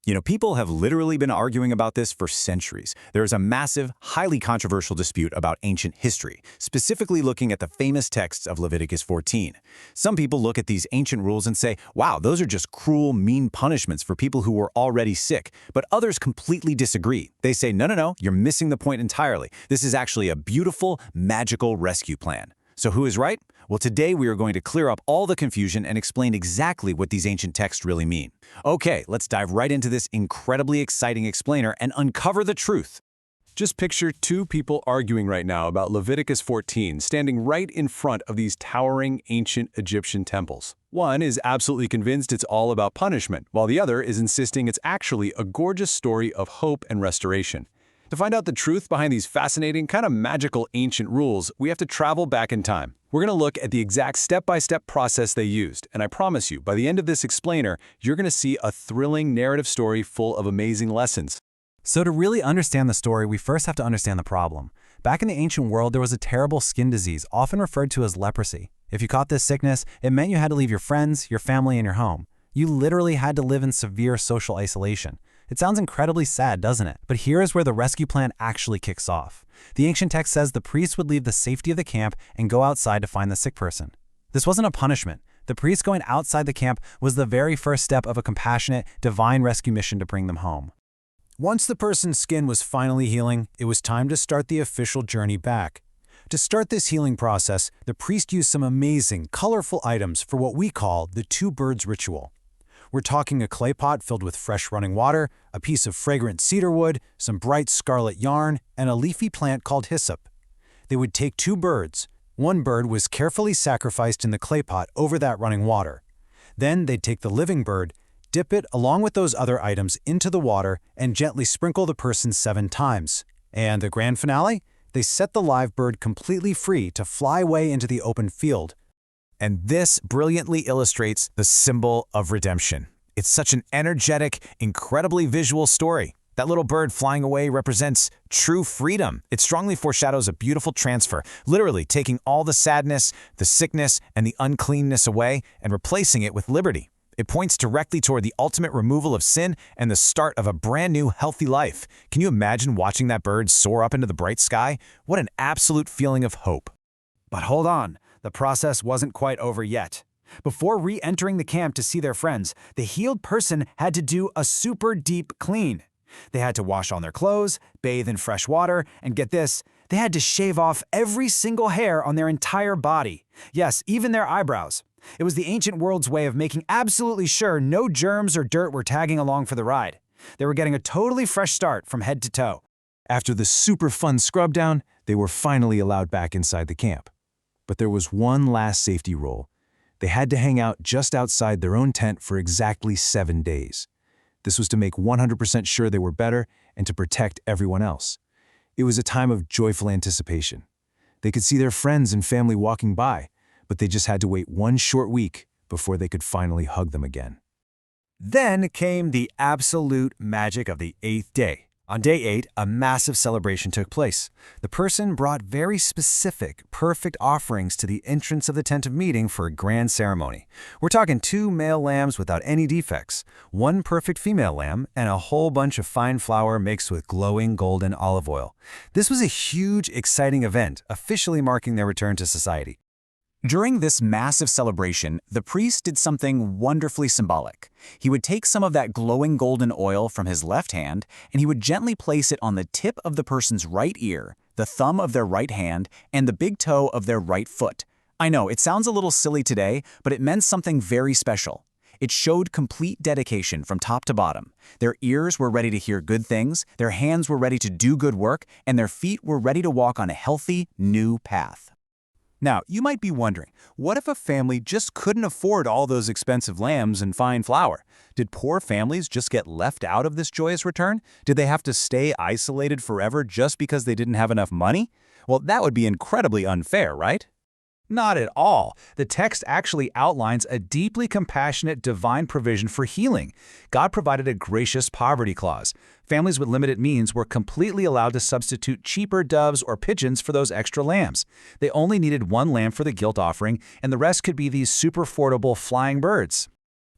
People have literally been arguing about this for centuries. There is a massive, highly controversial dispute about ancient history, specifically looking at the famous texts of Leviticus 14. Some people look at these ancient rules and say, wow, those are just cruel, mean punishments for people who were already sick. But others completely disagree. They say, no, you're missing the point entirely. This is actually a beautiful, magical rescue plan. So who is right? Well, today we are going to clear up all the confusion and explain exactly what these ancient texts really mean. Okay, let's dive right into this incredibly exciting explainer and uncover the truth. Just picture two people arguing right now about Leviticus 14, standing right in front of these towering ancient Egyptian temples. One is absolutely convinced it's all about punishment, while the other is insisting it's actually a gorgeous story of hope and restoration. To find out the truth behind these fascinating, kind of magical ancient rules, we have to travel back in time. We're going to look at the exact step-by-step process they used, and I promise you, by the end of this explainer, you're going to see a thrilling narrative story full of amazing lessons. So to really understand the story, we first have to understand the problem. Back in the ancient world, there was a terrible skin disease, often referred to as leprosy. If you caught this sickness, it meant you had to leave your friends, your family, and your home. You literally had to live in severe social isolation. It sounds incredibly sad, doesn't it? But here is where the rescue plan actually kicks off. The ancient text says the priest would leave the safety of the camp and go outside to find the sick person. This wasn't a punishment. The priest going outside the camp was the very first step of a compassionate, divine rescue mission to bring them home. Once the person's skin was finally healing, it was time to start the official journey back. To start this healing process, the priest used some amazing, colorful items for what we call the two birds ritual. We're talking a clay pot filled with fresh running water, a piece of fragrant cedar wood, some bright scarlet yarn, and a leafy plant called hyssop. They would take two birds. One bird was carefully sacrificed in the clay pot over that running water. Then they'd take the living bird, dip it along with those other items into the water, and gently sprinkle the person 7 times. And the grand finale? They set the live bird completely free to fly away into the open field. And this brilliantly illustrates the symbol of redemption. It's such an energetic, incredibly visual story. That little bird flying away represents true freedom. It strongly foreshadows a beautiful transfer, literally taking all the sadness, the sickness, and the uncleanness away and replacing it with liberty. It points directly toward the ultimate removal of sin and the start of a brand new, healthy life. Can you imagine watching that bird soar up into the bright sky? What an absolute feeling of hope. But hold on. The process wasn't quite over yet. Before re-entering the camp to see their friends, the healed person had to do a super deep clean. They had to wash all their clothes, bathe in fresh water, and get this, they had to shave off every single hair on their entire body. Yes, even their eyebrows. It was the ancient world's way of making absolutely sure no germs or dirt were tagging along for the ride. They were getting a totally fresh start from head to toe. After the super fun scrub down, they were finally allowed back inside the camp. But there was one last safety rule. They had to hang out just outside their own tent for exactly 7 days. This was to make 100% sure they were better and to protect everyone else. It was a time of joyful anticipation. They could see their friends and family walking by, but they just had to wait 1 short week before they could finally hug them again. Then came the absolute magic of the 8th day. On day 8, a massive celebration took place. The person brought very specific, perfect offerings to the entrance of the tent of meeting for a grand ceremony. We're talking 2 male lambs without any defects, 1 perfect female lamb, and a whole bunch of fine flour mixed with glowing golden olive oil. This was a huge, exciting event, officially marking their return to society. During this massive celebration, the priest did something wonderfully symbolic. He would take some of that glowing golden oil from his left hand, and he would gently place it on the tip of the person's right ear, the thumb of their right hand, and the big toe of their right foot. I know, it sounds a little silly today, but it meant something very special. It showed complete dedication from top to bottom. Their ears were ready to hear good things, their hands were ready to do good work, and their feet were ready to walk on a healthy, new path. Now, you might be wondering, what if a family just couldn't afford all those expensive lambs and fine flour? Did poor families just get left out of this joyous return? Did they have to stay isolated forever just because they didn't have enough money? Well, that would be incredibly unfair, right? Not at all. The text actually outlines a deeply compassionate divine provision for healing. God provided a gracious poverty clause. Families with limited means were completely allowed to substitute cheaper doves or pigeons for those extra lambs. They only needed 1 lamb for the guilt offering, and the rest could be these super affordable flying birds.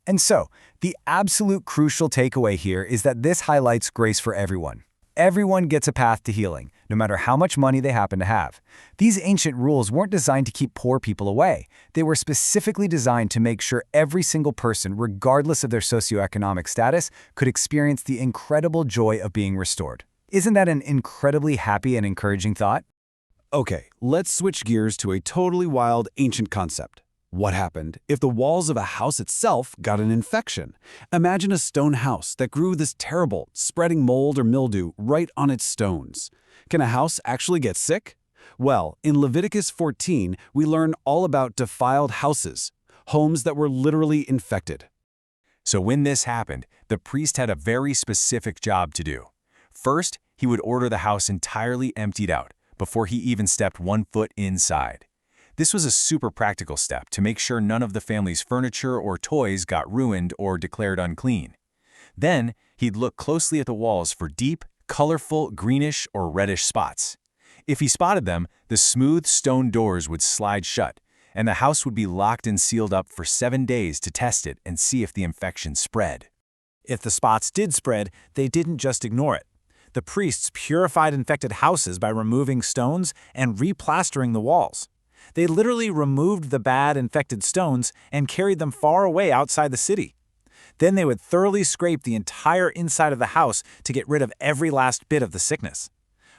And so, the absolute crucial takeaway here is that this highlights grace for everyone. Everyone gets a path to healing, no matter how much money they happen to have. These ancient rules weren't designed to keep poor people away. They were specifically designed to make sure every single person, regardless of their socioeconomic status, could experience the incredible joy of being restored. Isn't that an incredibly happy and encouraging thought? Okay, let's switch gears to a totally wild ancient concept. What happened if the walls of a house itself got an infection? Imagine a stone house that grew this terrible, spreading mold or mildew right on its stones. Can a house actually get sick? Well, in Leviticus 14, we learn all about defiled houses, homes that were literally infected. So when this happened, the priest had a very specific job to do. First, he would order the house entirely emptied out before he even stepped 1 foot inside. This was a super practical step to make sure none of the family's furniture or toys got ruined or declared unclean. Then, he'd look closely at the walls for deep, colorful greenish or reddish spots. If he spotted them, the smooth stone doors would slide shut, and the house would be locked and sealed up for 7 days to test it and see if the infection spread. If the spots did spread, they didn't just ignore it. The priests purified infected houses by removing stones and replastering the walls. They literally removed the bad infected stones and carried them far away outside the city. Then they would thoroughly scrape the entire inside of the house to get rid of every last bit of the sickness.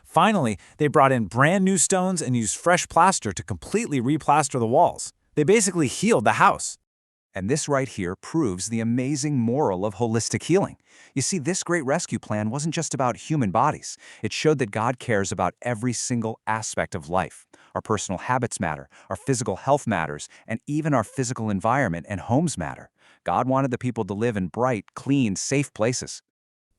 Finally, they brought in brand new stones and used fresh plaster to completely replaster the walls. They basically healed the house. And this right here proves the amazing moral of holistic healing. You see, this great rescue plan wasn't just about human bodies. It showed that God cares about every single aspect of life. Our personal habits matter, our physical health matters, and even our physical environment and homes matter. God wanted the people to live in bright, clean, safe places.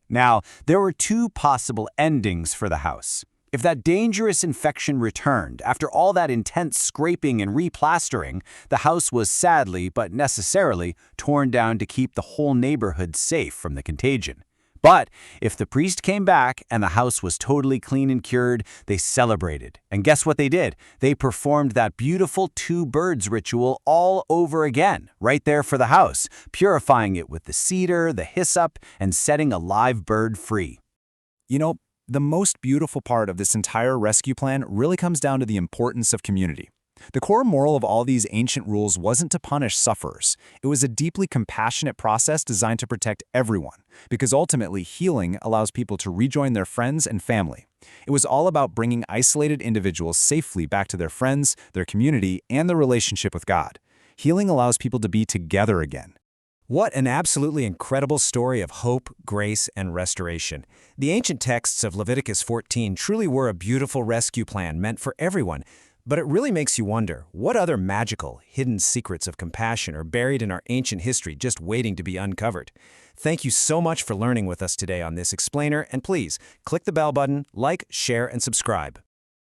Now, there were 2 possible endings for the house. If that dangerous infection returned, after all that intense scraping and replastering, the house was sadly, but necessarily, torn down to keep the whole neighborhood safe from the contagion. But if the priest came back and the house was totally clean and cured, they celebrated. And guess what they did? They performed that beautiful 2 birds ritual all over again, right there for the house, purifying it with the cedar, the hyssop, and setting a live bird free. You know, the most beautiful part of this entire rescue plan really comes down to the importance of community. The core moral of all these ancient rules wasn't to punish sufferers. It was a deeply compassionate process designed to protect everyone, because ultimately healing allows people to rejoin their friends and family. It was all about bringing isolated individuals safely back to their friends, their community, and their relationship with God. Healing allows people to be together again. What an absolutely incredible story of hope, grace, and restoration. The ancient texts of Leviticus 14 truly were a beautiful rescue plan meant for everyone. But it really makes you wonder, what other magical, hidden secrets of compassion are buried in our ancient history just waiting to be uncovered? Thank you so much for learning with us today on this explainer, and please, click the bell button, like, share, and subscribe.